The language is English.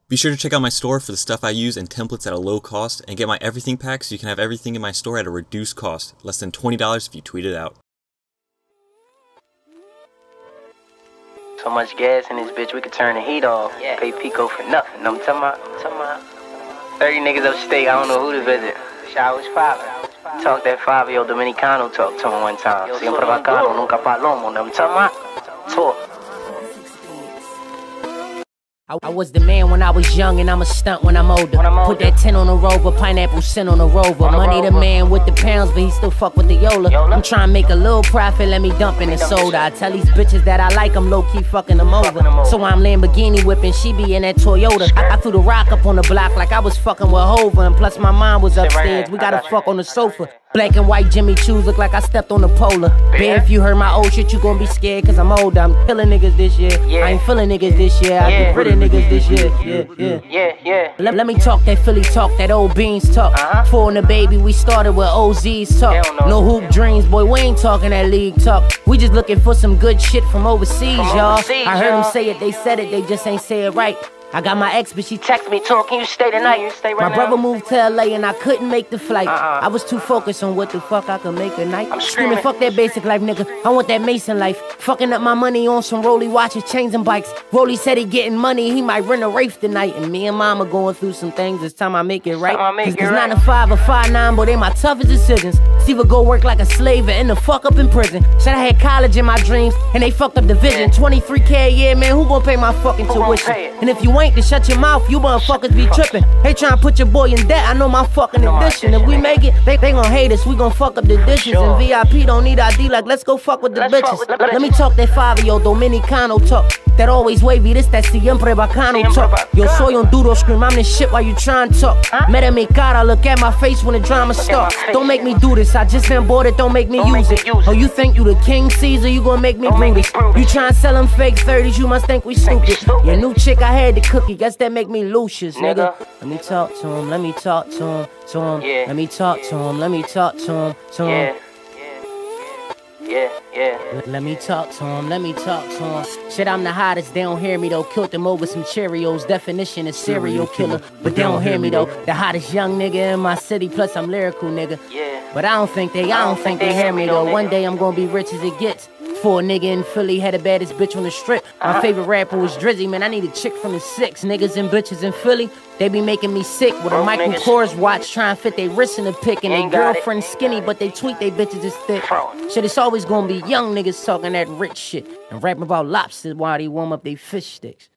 Be sure to check out my store for the stuff I use and templates at a low cost, and get my everything pack so you can have everything in my store at a reduced cost, less than $20 if you tweet it out. So much gas in this bitch, we could turn the heat off. Yeah. Pay Pico for nothing. I'm talking about 30 niggas upstate, I don't know who to visit. Showers poppin'. Talk that 5-year-old Dominicano talk to him one time. Siempre bacano, nunca palomo. I'm talking about talk. I was the man when I was young, and I'm a stunt when I'm older. Put that 10 on the Rover, pineapple scent on the Rover. Money the man with the pounds, but he still fuck with the Yola. I'm trying to make a little profit, let me dump in the soda. I tell these bitches that I like, I'm low-key fucking them over. So I'm Lamborghini whipping, she be in that Toyota. I threw the rock up on the block like I was fucking with Hova. And plus my mom was upstairs, we gotta fuck on the sofa. Black and white Jimmy Choos look like I stepped on the polar. Bear, if you heard my old shit, you gon' be scared, cause I'm older. I'm killing niggas this year. I ain't feeling niggas this year. I get rid of niggas this year. Let me talk that Philly talk, that old beans talk. For and the baby, we started with OZ's talk. No hoop dreams, boy, we ain't talking that league talk. We just looking for some good shit from overseas, y'all. I heard them say it, they said it, they just ain't say it right. I got my ex, but she texted me, told, can you stay tonight? My brother moved to LA and I couldn't make the flight. I was too focused on what the fuck I could make a night. I'm screaming, fuck that basic life, nigga. I want that Mason life. Fucking up my money on some Rolly watches, chains and bikes. Rolly said he getting money, he might rent a Wraith tonight. And me and mama going through some things, it's time I make it right. Cause 9 to 5 or 5-9, boy, they my toughest decisions. It's either go work like a slave or end the fuck up in prison. Said I had college in my dreams, and they fucked up the vision. 23K a year, man, who gon' pay my fucking tuition? And if you ain't, then shut your mouth, you motherfuckers be trippin'. They tryna put your boy in debt, I know my fucking edition. If we make it, they gon' hate us, we gon' fuck up the dishes. And VIP don't need ID, like let's go fuck with the bitches. Let me talk that 5-year-old Dominicano talk. That always wavy, this that siempre bacano talk. Yo soy un duro, scream, I'm this shit while you tryin' to talk. Meta me cara, look at my face when the drama start. Don't make me do this, I just been bored it, don't make me use it. Oh, you think you the King Caesar, you gon' make me bring this. You tryna sell them fake 30s, you must think we stupid. Your new chick, I had the cookie, guess that make me Lucius, nigga. Let me talk to him, let me talk to him, Let me talk to him, let me talk to him, Let me talk to him, let me talk to him. Shit, I'm the hottest, they don't hear me though. Killed them over some Cheerios, definition is serial killer. But they don't hear me though. The hottest young nigga in my city, plus I'm lyrical, nigga. But I don't think they hear me though. One day I'm gonna be rich as it gets. For a nigga in Philly, had the baddest bitch on the strip. My favorite rapper was Drizzy, man, I need a chick from the 6. Niggas and bitches in Philly, they be making me sick. With a Michael Kors watch, trying to fit they wrist in the pick. And they girlfriend skinny, but they tweet they bitches is thick. Shit, it's always gonna be young niggas talking that rich shit. And rapping about lobsters while they warm up they fish sticks.